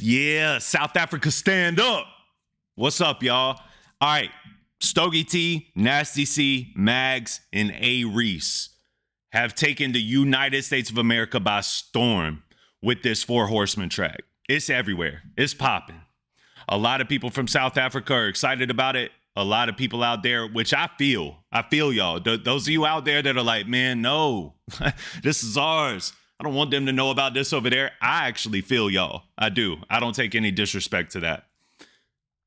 Yeah, South Africa, stand up. What's up, y'all? All right, Stogie T, Nasty C, Mags, and A. Reese have taken the United States of America by storm with this Four Horsemen track. It's everywhere. It's popping. A lot of people from South Africa are excited about it. A lot of people out there, which I feel y'all. Those of you out there that are like, man, no, this is ours. I don't want them to know about this over there. I actually feel y'all. I do. I don't take any disrespect to that.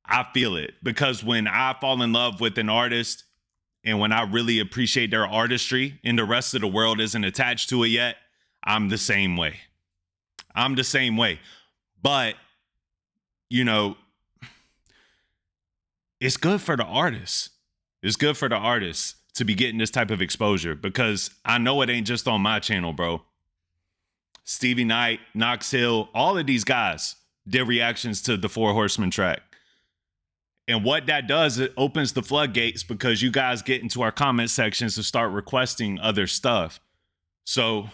I feel it because when I fall in love with an artist and when I really appreciate their artistry and the rest of the world isn't attached to it yet, I'm the same way. But, you know, it's good for the artists. It's good for the artists to be getting this type of exposure because I know it ain't just on my channel, bro. Stevie Knight, Knox Hill, all of these guys did reactions to the Four Horsemen track. And what that does, it opens the floodgates because you guys get into our comment sections to start requesting other stuff. So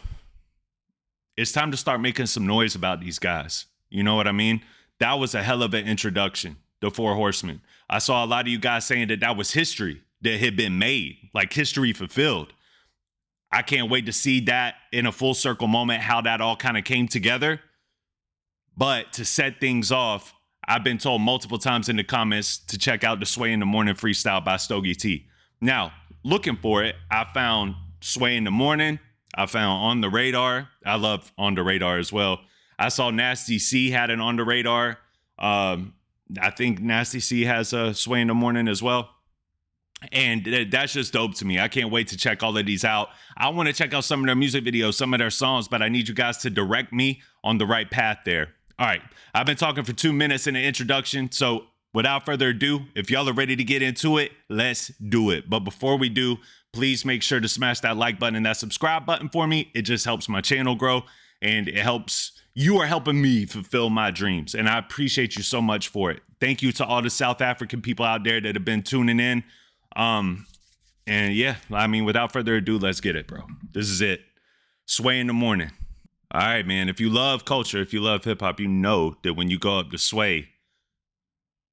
it's time to start making some noise about these guys. You know what I mean? That was a hell of an introduction, the Four Horsemen. I saw a lot of you guys saying that was history that had been made, like history fulfilled. I can't wait to see that in a full circle moment, how that all kind of came together. But to set things off, I've been told multiple times in the comments to check out the Sway in the Morning freestyle by Stogie T. Now, looking for it, I found Sway in the Morning. I found On the Radar. I love On the Radar as well. I saw Nasty C had an On the Radar. I think Nasty C has a Sway in the Morning as well. And that's just dope to me. I can't wait to check all of these out. I want to check out some of their music videos, some of their songs, but I need you guys to direct me on the right path there. All right, I've been talking for 2 minutes in the introduction, so without further ado, if y'all are ready to get into it, let's do it. But before we do, please make sure to smash that like button and that subscribe button for me. It just helps my channel grow, and you are helping me fulfill my dreams, and I appreciate you so much for it. Thank you to all the South African people out there that have been tuning in. And yeah, I mean, without further ado, let's get it, bro. This is it. Sway in the Morning. All right, man. If you love culture, if you love hip hop, you know that when you go up to Sway,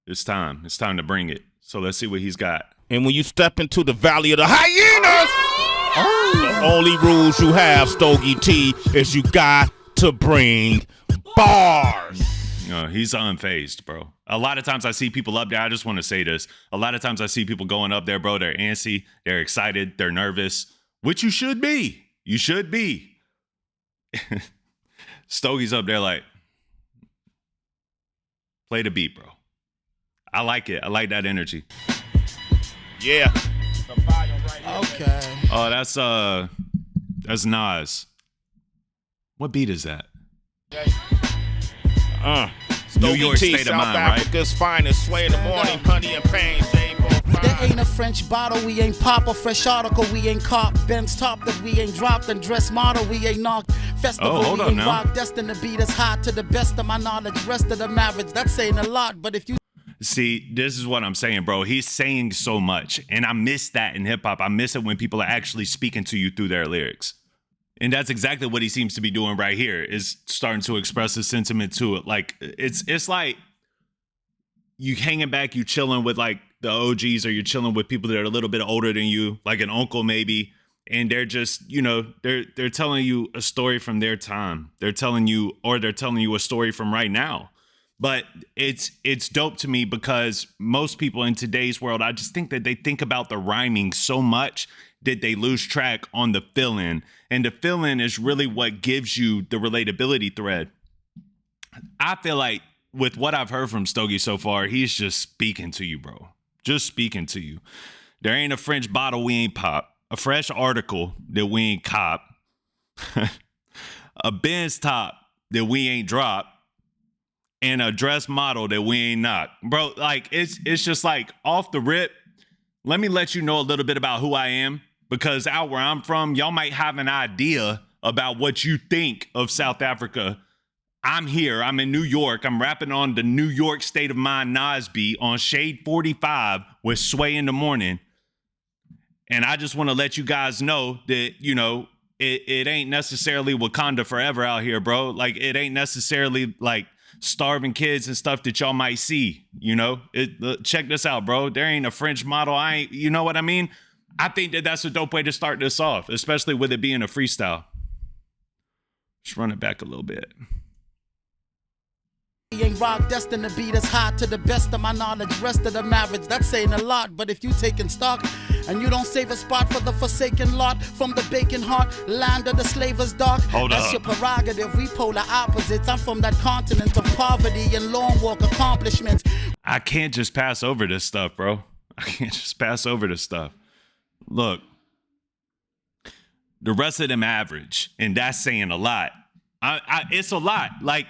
it's time. It's time to bring it. So let's see what he's got. And when you step into the valley of the hyenas, the only rules you have, Stogie T, is you got to bring bars. He's unfazed, bro. A lot of times I see people up there. I just want to say this. A lot of times I see people going up there, bro. They're antsy. They're excited. They're nervous, which you should be. You should be. Stogie's up there like, play the beat, bro. I like it. I like that energy. Yeah. Okay. Oh, that's Nas. What beat is that? New York T, State of South Mind, right? Africa's finest, Sway in the Morning, Honey and Pain, There ain't a French bottle, we ain't pop a fresh article, we ain't cop Benz top that we ain't dropped and dress model, we ain't knocked festival, hold we on ain't now. rock, destined to beat us hot to the best of my knowledge, rest of the average, that's saying a lot, but if you See, this is what I'm saying, bro. He's saying so much, and I miss that in hip hop. I miss it when people are actually speaking to you through their lyrics. And that's exactly what he seems to be doing right here, is starting to express his sentiment to it. Like, it's like you hanging back, you chilling with like the OGs, or you're chilling with people that are a little bit older than you, like an uncle maybe, and they're just, you know, they're telling you a story from their time. They're telling you a story from right now. But it's dope to me because most people in today's world, I just think that they think about the rhyming so much that they lose track on the fill-in. And the fill-in is really what gives you the relatability thread. I feel like with what I've heard from Stogie so far, he's just speaking to you, bro. Just speaking to you. There ain't a French bottle we ain't pop. A fresh article that we ain't cop. A Benz top that we ain't drop. And a dress model that we ain't knock. Bro, like, it's just like off the rip. Let me let you know a little bit about who I am. Because out where I'm from, y'all might have an idea about what you think of South Africa. I'm here. I'm in New York. I'm rapping on the New York State of Mind Nas beat on Shade 45 with Sway in the Morning. And I just want to let you guys know that, you know, it ain't necessarily Wakanda forever out here, bro. Like, it ain't necessarily like starving kids and stuff that y'all might see. You know, check this out, bro. There ain't a French model. You know what I mean? I think that that's a dope way to start this off, especially with it being a freestyle. Just run it back a little bit. We ain't rock destined to beat us hot to the best of my knowledge. Rest of the marriage, that's saying a lot. But if you taking stock and you don't save a spot for the forsaken lot from the bacon heart, land of the slaver's dark, that's your prerogative. We polar opposites. I'm from that continent of poverty and long walk accomplishments. I can't just pass over this stuff, bro. I can't just pass over this stuff. Look, the rest of them average, and that's saying a lot. It's a lot. Like,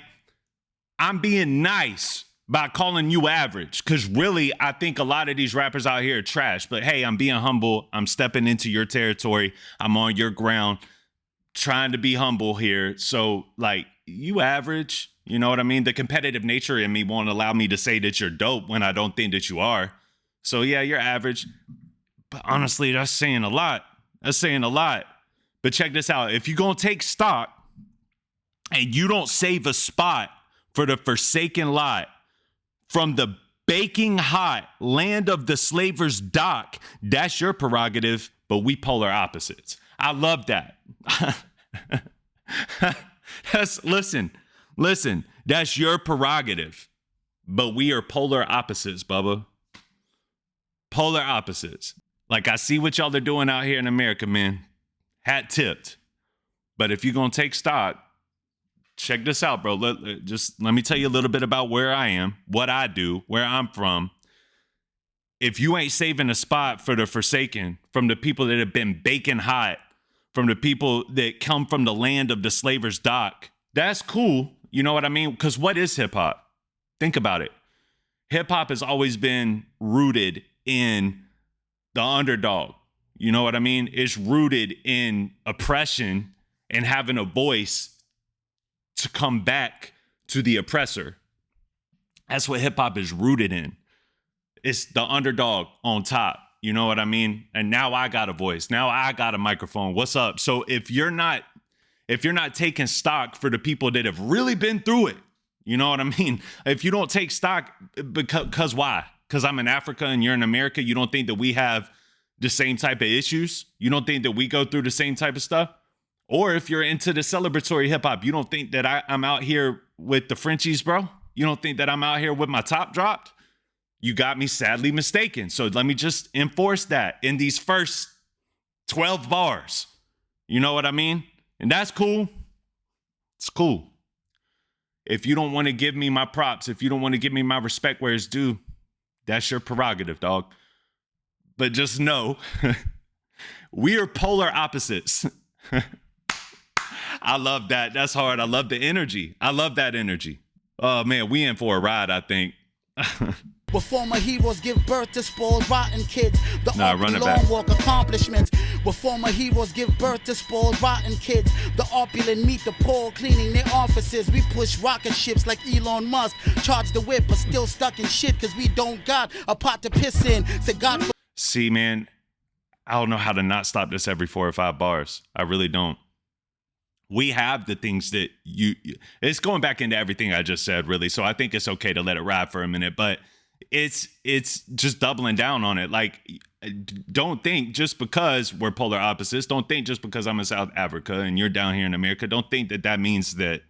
I'm being nice by calling you average, because really, I think a lot of these rappers out here are trash. But hey, I'm being humble. I'm stepping into your territory. I'm on your ground, trying to be humble here. So, like, you average, you know what I mean? The competitive nature in me won't allow me to say that you're dope when I don't think that you are. So yeah, you're average. But honestly, that's saying a lot. That's saying a lot. But check this out. If you're going to take stock and you don't save a spot for the forsaken lot from the baking hot land of the slaver's dock, that's your prerogative, but we polar opposites. I love that. Listen, that's your prerogative, but we are polar opposites, Bubba. Polar opposites. Like, I see what y'all are doing out here in America, man. Hat tipped. But if you're going to take stock, check this out, bro. Let me tell you a little bit about where I am, what I do, where I'm from. If you ain't saving a spot for the forsaken, from the people that have been baking hot, from the people that come from the land of the slaver's dock, that's cool. You know what I mean? Because what is hip hop? Think about it. Hip hop has always been rooted in the underdog. You know what I mean? It's rooted in oppression and having a voice to come back to the oppressor. That's what hip hop is rooted in. It's the underdog on top. You know what I mean? And now I got a voice. Now I got a microphone. What's up? So if you're not taking stock for the people that have really been through it, you know what I mean? If you don't take stock, because why? Because I'm in Africa and you're in America, you don't think that we have the same type of issues? You don't think that we go through the same type of stuff? Or if you're into the celebratory hip hop, you don't think that I'm out here with the Frenchies, bro? You don't think that I'm out here with my top dropped? You got me sadly mistaken. So let me just enforce that in these first 12 bars. You know what I mean? And that's cool. It's cool. If you don't want to give me my props, if you don't want to give me my respect where it's due, that's your prerogative, dog. But just know, we are polar opposites. I love that. That's hard. I love the energy. I love that energy. Oh, man, we in for a ride, I think. Where former heroes give birth to spoiled, rotten kids. The opulent long walk accomplishments. Where former heroes give birth to spoiled, rotten kids. The opulent meet the poor, cleaning their offices. We push rocket ships like Elon Musk. Charge the whip, but still stuck in shit because we don't got a pot to piss in. Say God. See, man, I don't know how to not stop this every 4 or 5 bars. I really don't. We have the things that it's going back into everything I just said, really. So I think it's okay to let it ride for a minute, but it's just doubling down on it. Like, don't think just because we're polar opposites, don't think just because I'm in South Africa and you're down here in America, don't think that means that,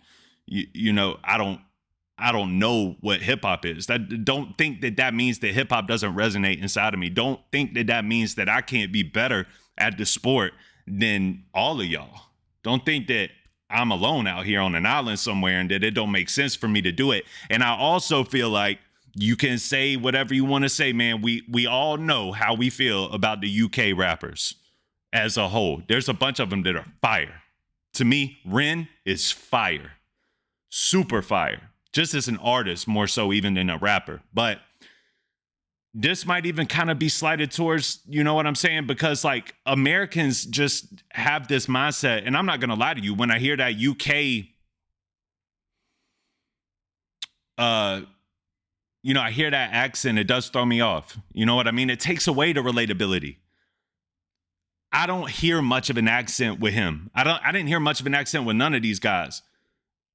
you know, I don't know what hip hop is. Don't think that means that hip hop doesn't resonate inside of me. Don't think that means that I can't be better at the sport than all of y'all. Don't think that I'm alone out here on an island somewhere and that it don't make sense for me to do it. And I also feel like you can say whatever you want to say, man. We all know how we feel about the UK rappers as a whole. There's a bunch of them that are fire. To me, Ren is fire. Super fire. Just as an artist, more so even than a rapper. But this might even kind of be slighted towards, you know what I'm saying? Because like Americans just have this mindset, and I'm not going to lie to you, when I hear that UK, you know, I hear that accent, it does throw me off. You know what I mean? It takes away the relatability. I don't hear much of an accent with him. I didn't hear much of an accent with none of these guys.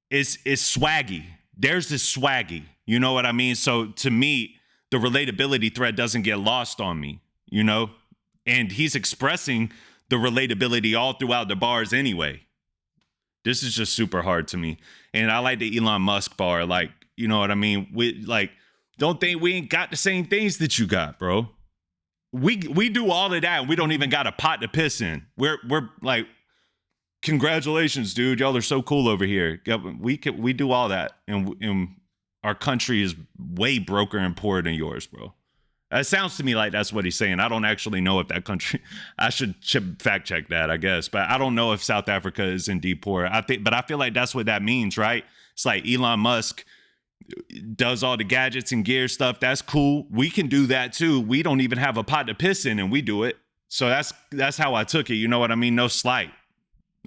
It's swaggy. there's this swaggy. You know what I mean? So to me, the relatability thread doesn't get lost on me, you know? And he's expressing the relatability all throughout the bars anyway. This is just super hard to me. And I like the Elon Musk bar. Like, you know what I mean? Don't think we ain't got the same things that you got, bro. We do all of that and we don't even got a pot to piss in. We're like, congratulations, dude. Y'all are so cool over here. We do all that. And our country is way broker and poorer than yours, bro. It sounds to me like that's what he's saying. I don't actually know if that country, I should fact check that, I guess. But I don't know if South Africa is indeed poor. But I feel like that's what that means, right? It's like Elon Musk does all the gadgets and gear stuff. That's cool. We can do that too. We don't even have a pot to piss in and we do it. So that's how I took it. You know what I mean? No slight.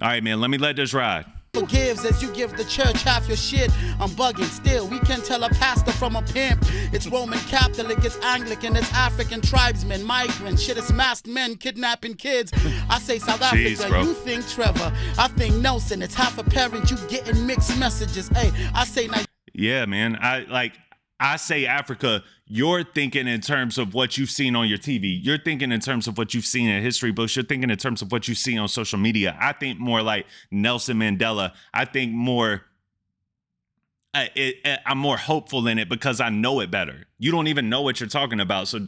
All right, man, let me let this ride. Forgives as you give the church half your shit. I'm bugging still. We can tell a pastor from a pimp. It's Roman Catholic, it's Anglican, it's African tribesmen, migrants, shit, it's masked men kidnapping kids. I say South Africa, bro. You think Trevor. I think Nelson, it's half a parent, you getting mixed messages. Hey, I say now. Yeah, man. I say Africa, you're thinking in terms of what you've seen on your TV. You're thinking in terms of what you've seen in history books. You're thinking in terms of what you see on social media. I think more like Nelson Mandela. I think more, I'm more hopeful in it because I know it better. You don't even know what you're talking about. So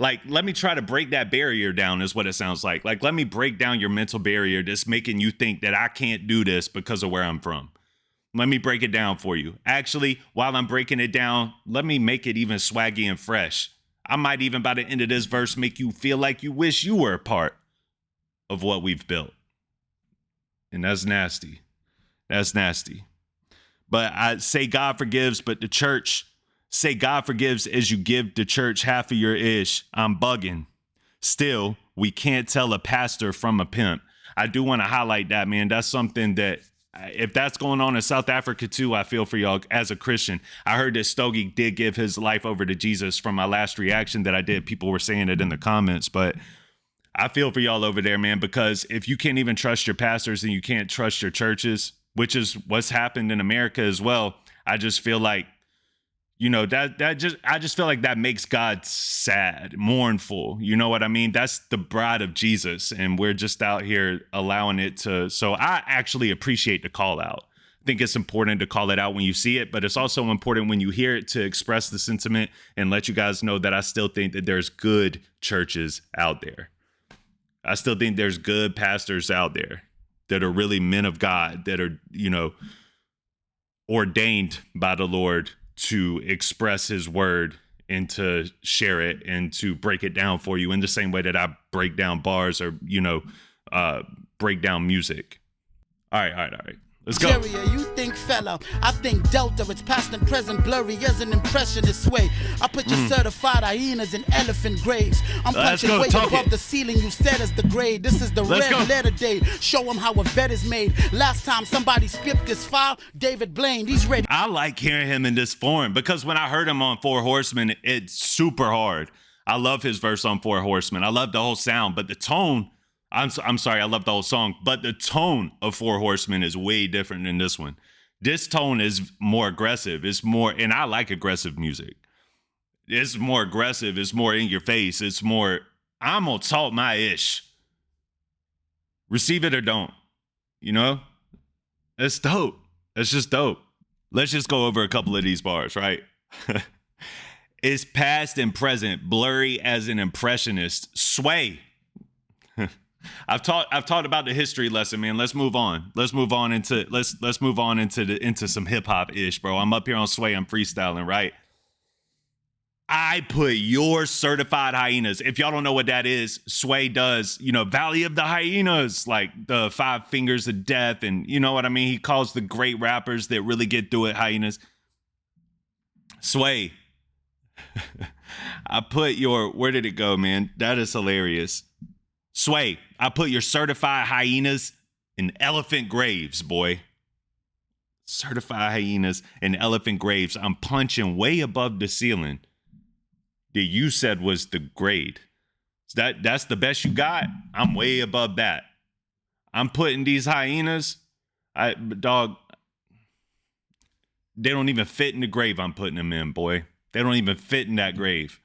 let me try to break that barrier down is what it sounds like. Like, let me break down your mental barrier that's making you think that I can't do this because of where I'm from. Let me break it down for you. Actually, while I'm breaking it down, let me make it even swaggy and fresh. I might even by the end of this verse make you feel like you wish you were a part of what we've built. And that's nasty. That's nasty. But I say God forgives, but the church, say God forgives as you give the church half of your ish. I'm bugging. Still, we can't tell a pastor from a pimp. I do want to highlight that, man. That's something that, if that's going on in South Africa too, I feel for y'all as a Christian. I heard that Stogie did give his life over to Jesus from my last reaction that I did. People were saying it in the comments, but I feel for y'all over there, man, because if you can't even trust your pastors and you can't trust your churches, which is what's happened in America as well, I just feel like, you know, I just feel like that makes God sad, mournful. You know what I mean? That's the bride of Jesus. And we're just out here allowing it to. So I actually appreciate the call out. I think it's important to call it out when you see it, but it's also important when you hear it to express the sentiment and let you guys know that I still think that there's good churches out there. I still think there's good pastors out there that are really men of God, that are, you know, ordained by the Lord to express his word and to share it and to break it down for you in the same way that I break down bars or, you know, break down music. All right. Let's go. You think fella, I think Delta, it's past and present, blurry as an impressionist way. I put your certified hyenas in elephant graves. I'm punching way above the ceiling, you said is the grade. This is the red letter day. Show them how a vet is made. Last time somebody skipped this file, David blamed. He's ready. I like hearing him in this form because when I heard him on Four Horsemen, it's super hard. I love his verse on Four Horsemen. I love the whole sound, but the tone, I'm sorry, I love the whole song, but the tone of Four Horsemen is way different than this one. This tone is more aggressive. It's more, and I like aggressive music. It's more aggressive. It's more in your face. It's more, I'm gonna talk my ish. Receive it or don't. You know? It's dope. It's just dope. Let's just go over a couple of these bars, right? It's past and present, blurry as an impressionist. Sway. I've taught about the history lesson, man. Let's move on. Let's move on into some hip hop ish, bro. I'm up here on Sway. I'm freestyling, right? I put your certified hyenas. If y'all don't know what that is, Sway does, you know, Valley of the Hyenas, like the 5 fingers of death, and you know what I mean. He calls the great rappers that really get through it hyenas. Sway. I put your, where did it go, man? That is hilarious. Sway, I put your certified hyenas in elephant graves, boy. Certified hyenas in elephant graves. I'm punching way above the ceiling that you said was the grade. That's the best you got? I'm way above that. I'm putting these hyenas, dog, they don't even fit in the grave I'm putting them in, boy. They don't even fit in that grave.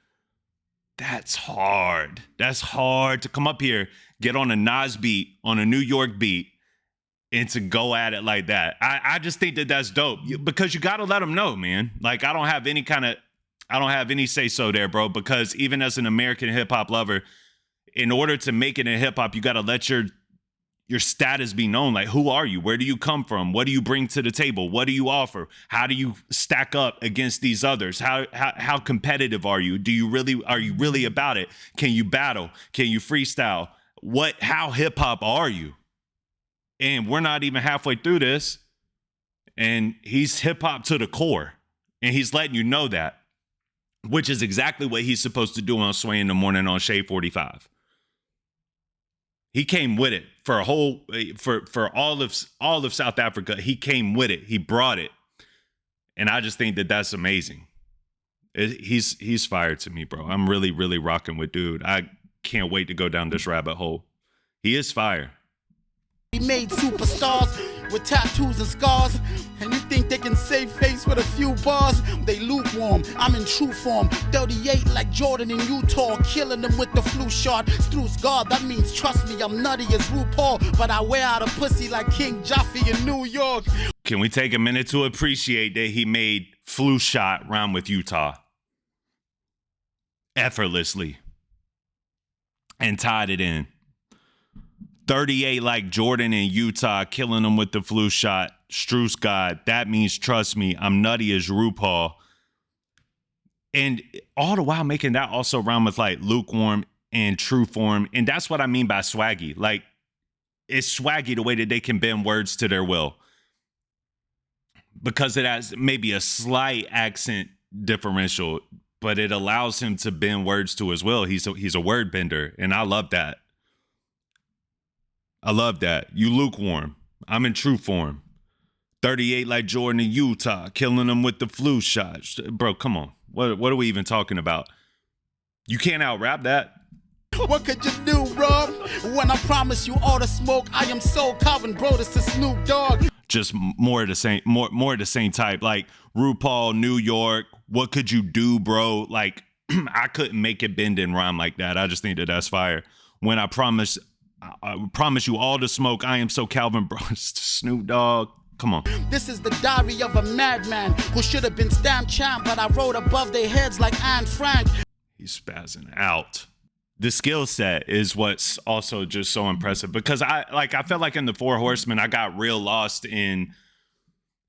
That's hard. That's hard to come up here, get on a Nas beat, on a New York beat, and to go at it like that. I just think that that's dope because you got to let them know, man. Like, I don't have any say so there, bro, because even as an American hip hop lover, in order to make it in hip hop, you got to let your status be known. Like, who are you? Where do you come from? What do you bring to the table? What do you offer? How do you stack up against these others? How competitive are you? Are you really about it? Can you battle? Can you freestyle? How hip hop are you? And we're not even halfway through this. And he's hip hop to the core. And he's letting you know that, which is exactly what he's supposed to do on Sway in the Morning on Shade 45. He came with it for all of South Africa. He came with it. He brought it. And I just think that that's amazing. He's fired to me, bro. I'm really, really rocking with dude. I can't wait to go down this rabbit hole. He is fire. He made superstars with tattoos and scars, and you think they can save face with a few bars? They lukewarm, I'm in true form. 38 like Jordan in Utah, killing them with the flu shot. Struce God, that means trust me, I'm nutty as RuPaul, but I wear out a pussy like King Jaffe in New York. Can we take a minute to appreciate that he made flu shot rhyme with Utah effortlessly and tied it in? 38 like Jordan in Utah, killing them with the flu shot. Struce God, that means trust me, I'm nutty as RuPaul. And all the while making that also rhyme with like lukewarm and true form. And that's what I mean by swaggy. Like, it's swaggy the way that they can bend words to their will, because it has maybe a slight accent differential, but it allows him to bend words to his will. He's a word bender, and I love that. I love that. You lukewarm. I'm in true form. 38 like Jordan in Utah, killing them with the flu shot. Bro, come on. What are we even talking about? You can't out-rap that. What could you do, bro? When I promise you all the smoke, I am so Calvin, bro. This is Snoop Dogg. Just more of the same, more of the same type. Like RuPaul, New York. What could you do, bro? Like, I couldn't make it bend and rhyme like that. I just think that that's fire. When I promise you all the smoke, I am so Calvin, bro. It's Snoop Dogg. Come on. This is the diary of a madman who should have been stamped champ, but I wrote above their heads like Anne Frank. He's spazzing out. The skill set is what's also just so impressive, because I felt like in the Four Horsemen, I got real lost in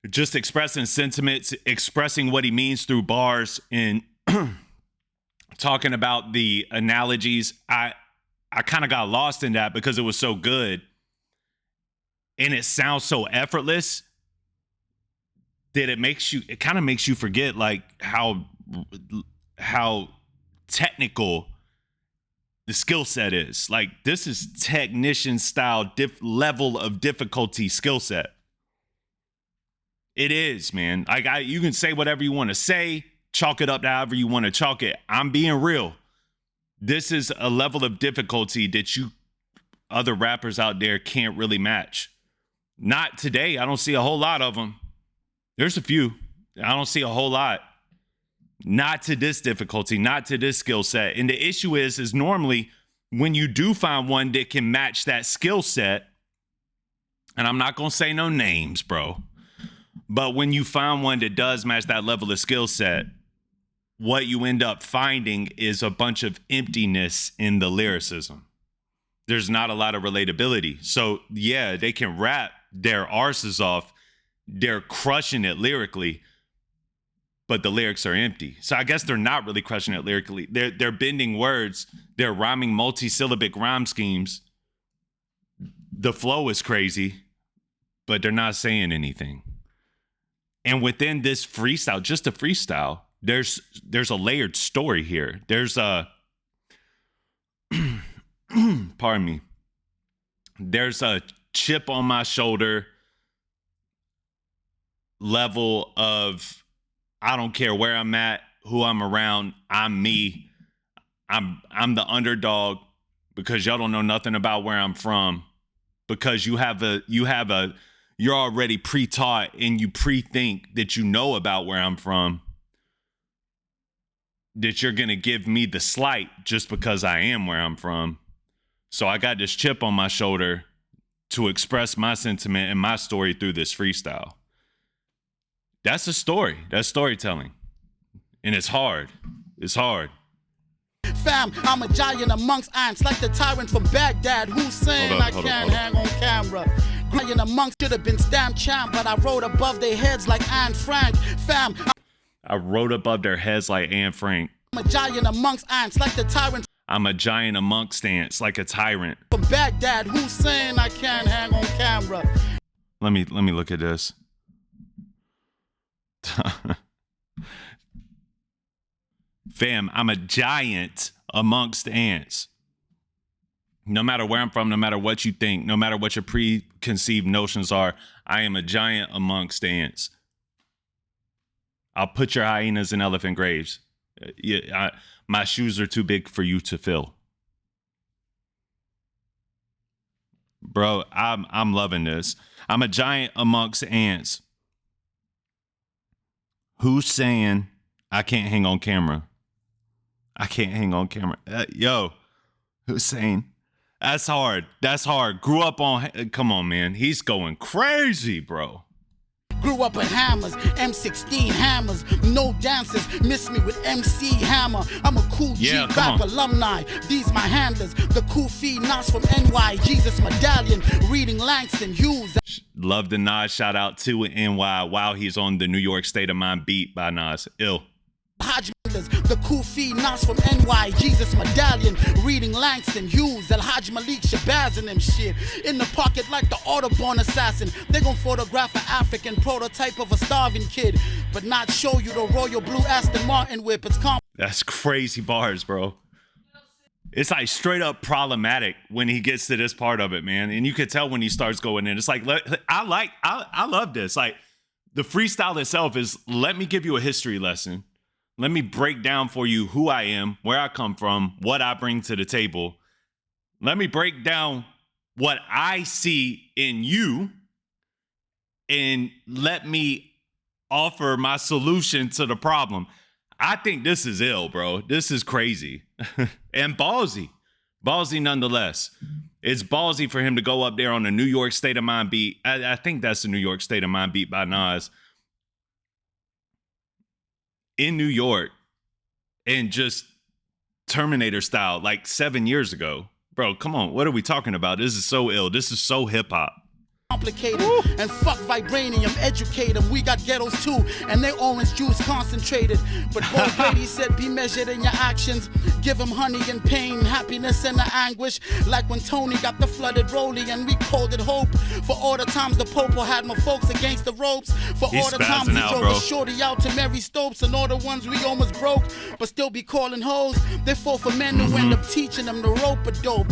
just expressing sentiments, expressing what he means through bars, and talking about the analogies. I kind of got lost in that because it was so good and it sounds so effortless that it kind of makes you forget like how technical the skill set is. Like, this is technician style level of difficulty skill set. It is, man. Like, you can say whatever you want to say, chalk it up to however you want to chalk it. I'm being real. This is a level of difficulty that other rappers out there can't really match. Not today. I don't see a whole lot of them. There's a few. I don't see a whole lot. Not to this difficulty, not to this skill set. And the issue is normally when you do find one that can match that skill set, and I'm not going to say no names, bro, but when you find one that does match that level of skill set, what you end up finding is a bunch of emptiness in the lyricism. There's not a lot of relatability. So yeah, they can rap their arses off. They're crushing it lyrically, but the lyrics are empty. So I guess they're not really crushing it lyrically. They're bending words. They're rhyming multi-syllabic rhyme schemes. The flow is crazy, but they're not saying anything. And within this freestyle, just a freestyle, there's a layered story here. There's a pardon me. There's a chip on my shoulder level of, I don't care where I'm at, who I'm around, I'm me. I'm the underdog because y'all don't know nothing about where I'm from. Because you have a you're already pre-taught and you pre-think that you know about where I'm from, that you're going to give me the slight just because I am where I'm from. So I got this chip on my shoulder to express my sentiment and my story through this freestyle. That's a story. That's storytelling. And it's hard. It's hard. Fam, I'm a giant amongst ants, like the tyrant from Baghdad who's saying I can't hang on camera. Giant amongst should have been stamped champ, but I rode above their heads like Anne Frank. Fam, I rode above their heads like Anne Frank. I'm a giant amongst ants, like the tyrant. I'm a giant amongst ants, like a tyrant. From Baghdad who's saying I can't hang on camera. Let me look at this. Fam, I'm a giant amongst ants. No matter where I'm from, no matter what you think, no matter what your preconceived notions are, I am a giant amongst ants. I'll put your hyenas in elephant graves. My shoes are too big for you to fill. Bro, I'm loving this. I'm a giant amongst ants. Who's saying I can't hang on camera? I can't hang on camera. Yo, Hussein, that's hard. That's hard. Grew up on, come on, man. He's going crazy, bro. Grew up with hammers, M16 hammers, no dances, miss me with MC Hammer. I'm a cool G-Rap alumni, these my handlers, the cool feed Nas from NY, Jesus Medallion, reading Langston Hughes. Love the Nas shout out to NY while he's on the New York State of Mind beat by Nas. Ill. The cool feed Nas from NY, Jesus Medallion, reading Langston Hughes, El Hajj Malik Shabazz and them shit. In the pocket like the Audubon assassin. They gon' photograph an African prototype of a starving kid, but not show you the royal blue Aston Martin whip. It's That's crazy bars, bro. It's like straight up problematic when he gets to this part of it, man. And you could tell when he starts going in. It's like, I love this. Like, the freestyle itself is, let me give you a history lesson. Let me break down for you who I am, where I come from, what I bring to the table. Let me break down what I see in you, and let me offer my solution to the problem. I think this is ill, bro. This is crazy. And ballsy. Ballsy nonetheless. It's ballsy for him to go up there on the New York State of Mind beat. I think that's the New York State of Mind beat by Nas. In New York, and just Terminator style, like 7 years ago. Bro, come on. What are we talking about? This is so ill. This is so hip hop. Complicated. Woo. And fuck vibranium, educate them. We got ghettos too, and they orange juice concentrated. But Bo Brady said, be measured in your actions. Give them honey and pain, happiness and the anguish. Like when Tony got the flooded rollie and we called it hope. For all the times the Popo had my folks against the ropes. For all the times we drove a shorty out to Mary Stopes, and all the ones we almost broke, but still be calling hoes. They fall for men who end up teaching them the rope a dope.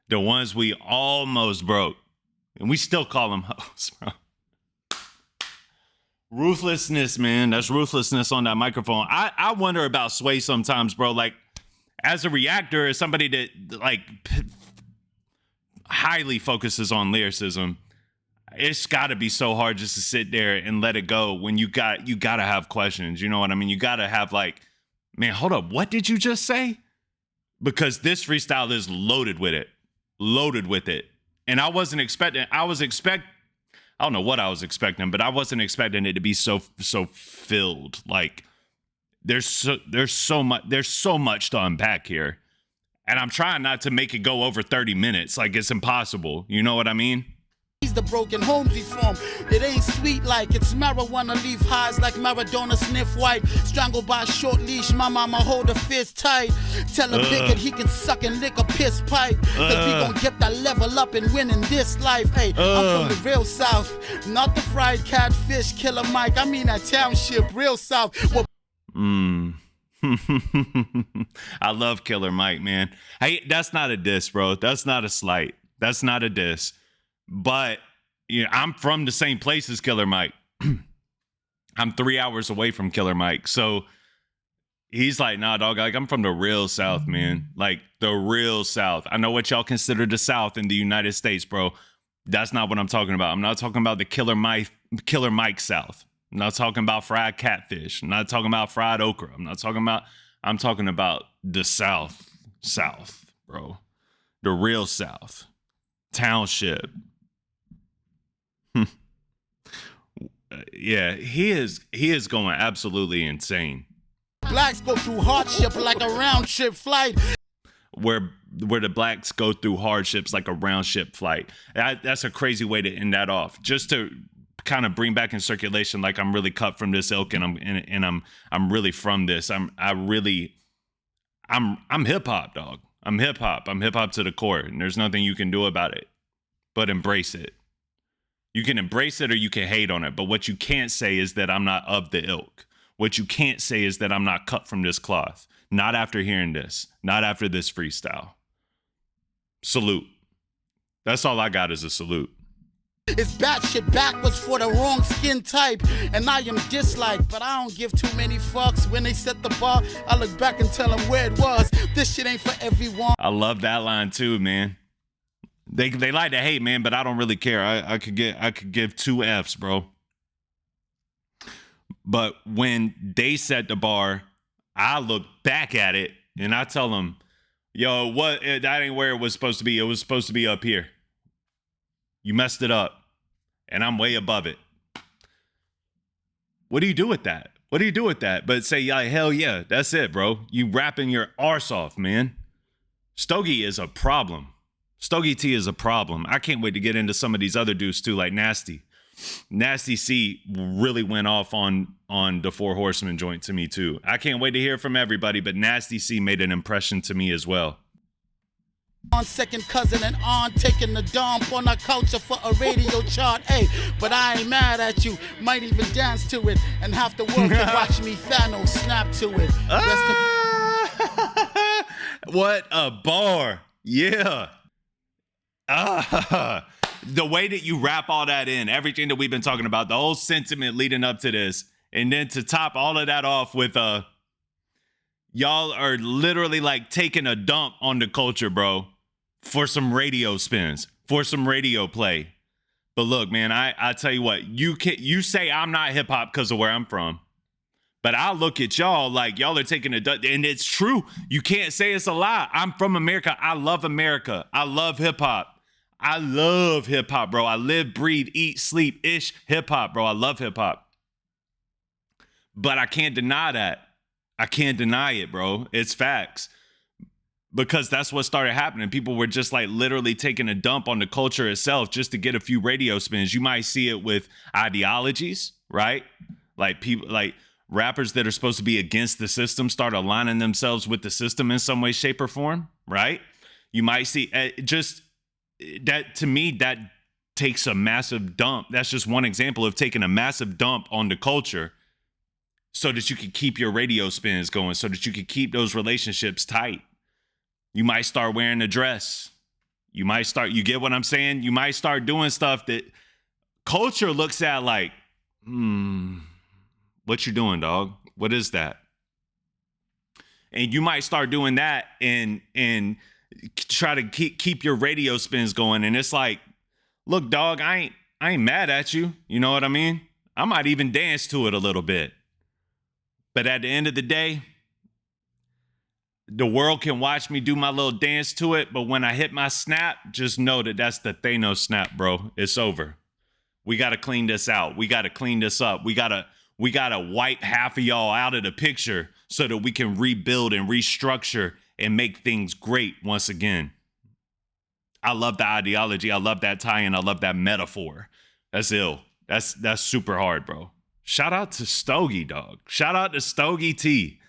The ones we almost broke. And we still call them hoes, bro. Ruthlessness, man. That's ruthlessness on that microphone. I wonder about Sway sometimes, bro. Like, as a reactor, as somebody that, like, highly focuses on lyricism, it's got to be so hard just to sit there and let it go when you got to have questions. You know what I mean? You got to have, like, man, hold up. What did you just say? Because this freestyle is loaded with it. Loaded with it. And I wasn't expecting, I don't know what I was expecting, but I wasn't expecting it to be so filled. Like, there's so much to unpack here. And I'm trying not to make it go over 30 minutes. Like, it's impossible. You know what I mean? The broken homes he's from. It ain't sweet like it's marijuana leaf highs like Maradona sniff white. Strangled by a short leash, my mama hold a fist tight. Tell a bigot he can suck and lick a piss pipe. Cause we gon' get that level up and win in this life. Hey, I'm from the real South, not the fried catfish Killer Mike. I mean that township, real South. I love Killer Mike, man. Hey, that's not a diss, bro. That's not a slight. That's not a diss. But you know, I'm from the same place as Killer Mike. I'm 3 hours away from Killer Mike. So he's like, nah, dog, like, I'm from the real South, man. Like, the real South. I know what y'all consider the South in the United States, bro. That's not what I'm talking about. I'm not talking about the Killer Mike South. I'm not talking about fried catfish. I'm not talking about fried okra. I'm talking about the South, bro. The real South. Township. Yeah, he is going absolutely insane. Blacks go through hardship like a round trip flight. Where the blacks go through hardships like a round ship flight. That's a crazy way to end that off. Just to kind of bring back in circulation, like I'm really cut from this ilk, and I'm really from this. I'm hip hop, dog. I'm hip hop. I'm hip hop to the core, and there's nothing you can do about it but embrace it. You can embrace it or you can hate on it, but what you can't say is that I'm not of the ilk. What you can't say is that I'm not cut from this cloth. Not after hearing this. Not after this freestyle. Salute. That's all I got is a salute. It's batshit backwards for the wrong skin type, and I am disliked, but I don't give too many fucks. When they set the bar, I look back and tell them where it was. This shit ain't for everyone. I love that line too, man. They like to hate, man, but I don't really care. I could give 2 Fs, bro. But when they set the bar, I look back at it and I tell them, yo, that ain't where it was supposed to be. It was supposed to be up here. You messed it up. And I'm way above it. What do you do with that? What do you do with that? But say, like, hell yeah, that's it, bro. You rapping your arse off, man. Stogie is a problem. Stogie T is a problem. I can't wait to get into some of these other dudes too, like Nasty. Nasty C really went off on the 4 Horsemen joint to me too. I can't wait to hear from everybody, but Nasty C made an impression to me as well. On second cousin and on taking the dump on our culture for a radio chart. Hey, but I ain't mad at you. Might even dance to it and have to work to watch me Thanos snap to it. What a bar. Yeah. The way that you wrap all that in, everything that we've been talking about, the whole sentiment leading up to this, and then to top all of that off with y'all are literally like taking a dump on the culture, bro, for some radio spins, for some radio play. But look, man, I tell you what, you say I'm not hip hop because of where I'm from, but I look at y'all like y'all are taking a dump, and it's true. You can't say it's a lie. I'm from America. I love America. I love hip hop. I love hip hop, bro. I live, breathe, eat, sleep, ish hip hop, bro. I love hip hop. But I can't deny that. I can't deny it, bro. It's facts. Because that's what started happening. People were just like literally taking a dump on the culture itself just to get a few radio spins. You might see it with ideologies, right? Like people, like rappers that are supposed to be against the system start aligning themselves with the system in some way, shape, or form, right? You might see just that. To me, that takes a massive dump. That's just one example of taking a massive dump on the culture so that you can keep your radio spins going, so that you can keep those relationships tight. You might start wearing a dress. You get what I'm saying? You might start doing stuff that culture looks at like, what you doing, dog? What is that? And you might start doing that and try to keep your radio spins going. And it's like, look, dog, I ain't mad at you. You know what I mean? I might even dance to it a little bit. But at the end of the day, the world can watch me do my little dance to it. But when I hit my snap, just know that that's the Thanos snap, bro. It's over. We got to clean this out. We got to clean this up. We got to wipe half of y'all out of the picture so that we can rebuild and restructure and make things great once again. I love the ideology. I love that tie-in. I love that metaphor. That's ill. That's super hard, bro. Shout out to Stogie, dog. Shout out to Stogie T.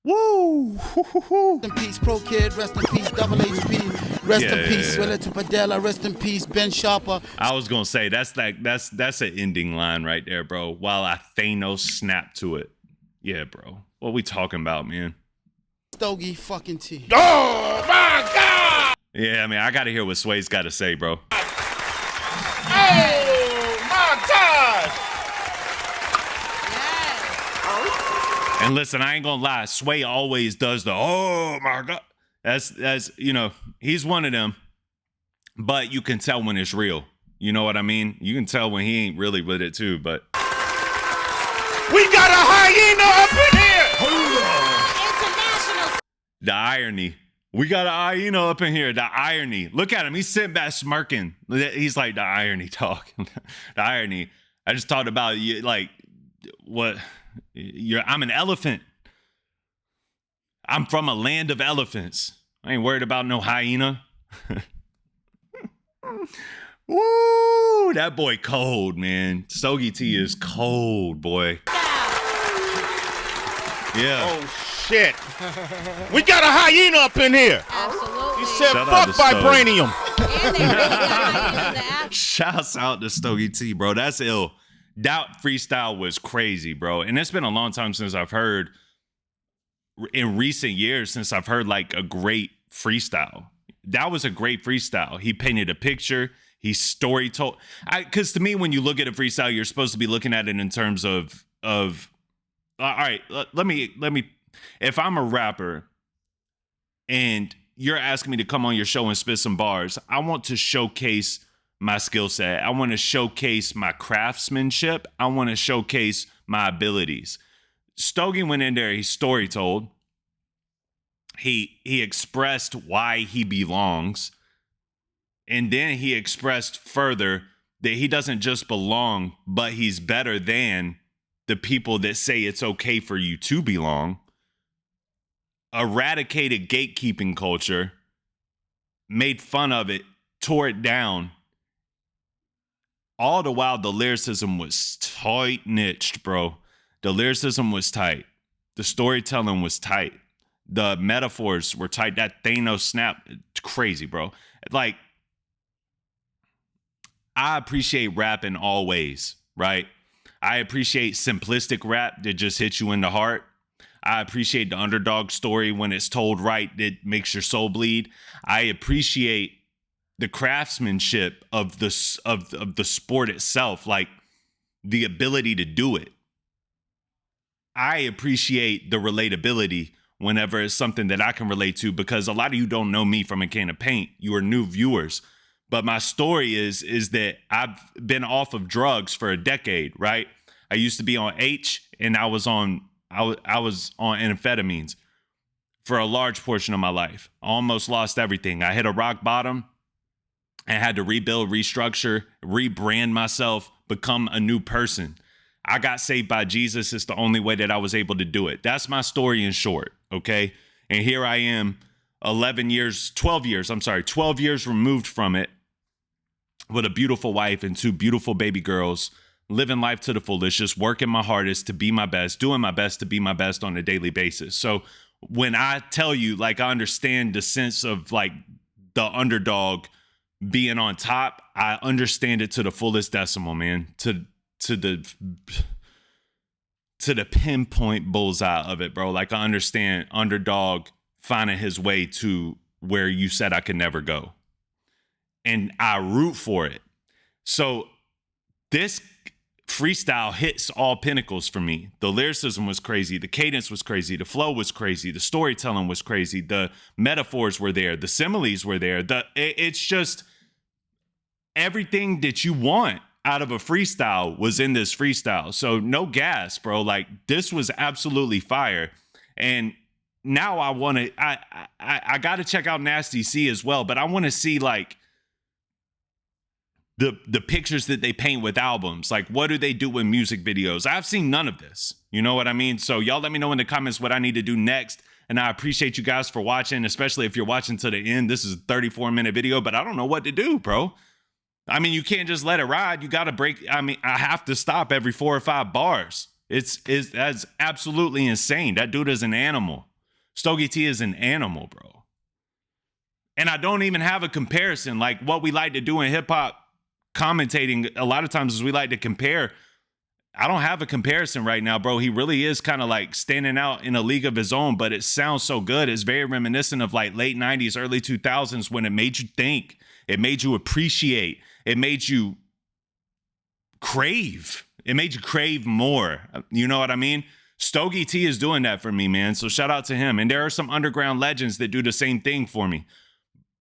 Woo! Rest in peace, Pro Kid. Rest in peace, Double HP. Rest in peace, Relative Padella. Rest in peace, Ben Sharper. I was gonna say that's an ending line right there, bro. While I Thanos snap to it. Yeah, bro. What we talking about, man? Stogie fucking T. Oh my God! Yeah, I mean, I gotta hear what Sway's got to say, bro. Oh my gosh! And listen, I ain't gonna lie, Sway always does the oh my God. That's he's one of them. but you can tell when it's real. You know what I mean? You can tell when he ain't really with it too, but. We got a hyena up in here. International. The irony. We got a hyena up in here. The irony. Look at him. He's sitting back smirking. He's like, the irony talk. The irony. I just talked about you, like, what? I'm an elephant. I'm from a land of elephants. I ain't worried about no hyena. Woo! That boy cold, man. Stogie T is cold, boy. Yeah. Oh, shit. We got a hyena up in here. Absolutely. He said, Shout out fuck to Stogie. vibranium. And they really got the app. Shouts out to Stogie T, bro. That's ill. That freestyle was crazy, bro. And it's been a long time since I've heard, in recent years, since I've heard like a great freestyle. That was a great freestyle. He painted a picture. He story told. Because to me, when you look at a freestyle, you're supposed to be looking at it in terms of all right, let me, if I'm a rapper and you're asking me to come on your show and spit some bars, I want to showcase my skill set. I want to showcase my craftsmanship. I want to showcase my abilities. Stogie went in there, he story told. He expressed why he belongs. And then he expressed further that he doesn't just belong, but he's better than the people that say it's okay for you to belong. Eradicated gatekeeping culture, made fun of it, tore it down. All the while, the lyricism was tight niched, bro. The lyricism was tight. The storytelling was tight. The metaphors were tight. That Thanos snap, it's crazy, bro. Like, I appreciate rap in all ways, right? I appreciate simplistic rap that just hits you in the heart. I appreciate the underdog story when it's told right that makes your soul bleed. I appreciate the craftsmanship of the sport itself, like the ability to do it. I appreciate the relatability whenever it's something that I can relate to, because a lot of you don't know me from a can of paint. You are new viewers. But my story is that I've been off of drugs for a decade, right? I used to be on H, and I was on amphetamines for a large portion of my life. I almost lost everything. I hit a rock bottom and had to rebuild, restructure, rebrand myself, become a new person. I got saved by Jesus. It's the only way that I was able to do it. That's my story in short, okay? And here I am, 12 years removed from it, with a beautiful wife and 2 beautiful baby girls, living life to the fullest, just working my hardest to be my best, doing my best to be my best on a daily basis. So when I tell you, like, I understand the sense of like the underdog being on top, I understand it to the fullest decimal, man, to the pinpoint bullseye of it, bro. Like, I understand underdog finding his way to where you said I could never go. And I root for it. So this freestyle hits all pinnacles for me. The lyricism was crazy. The cadence was crazy. The flow was crazy. The storytelling was crazy. The metaphors were there. The similes were there. It's just everything that you want out of a freestyle was in this freestyle. So no gas, bro. Like, this was absolutely fire. And now I want to, I got to check out Nasty C as well, but I want to see like the pictures that they paint with albums. Like, what do they do with music videos? I've seen none of this. You know what I mean? So y'all let me know in the comments what I need to do next. And I appreciate you guys for watching, especially if you're watching to the end. This is a 34-minute video, but I don't know what to do, bro. I mean, you can't just let it ride. You got to break. I mean, I have to stop every 4 or 5 bars. That's absolutely insane. That dude is an animal. Stogie T is an animal, bro. And I don't even have a comparison. Like, what we like to do in hip hop commentating a lot of times is we like to compare. I don't have a comparison right now, bro. He really is kind of like standing out in a league of his own, but it sounds so good. It's very reminiscent of like late 90s, early 2000s when it made you think, it made you appreciate, it made you crave. It made you crave more. You know what I mean? Stogie T is doing that for me, man. So shout out to him. And there are some underground legends that do the same thing for me.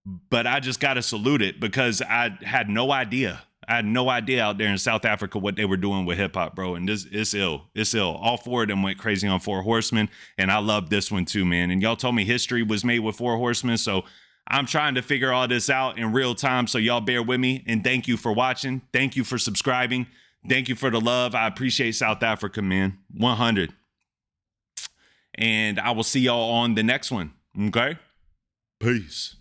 But I just got to salute it because I had no idea. I had no idea out there in South Africa what they were doing with hip hop, bro. And it's ill. It's ill. All four of them went crazy on Four Horsemen. And I love this one too, man. And y'all told me history was made with Four Horsemen. So I'm trying to figure all this out in real time. So y'all bear with me. And thank you for watching. Thank you for subscribing. Thank you for the love. I appreciate South Africa, man. 100. And I will see y'all on the next one. Okay? Peace.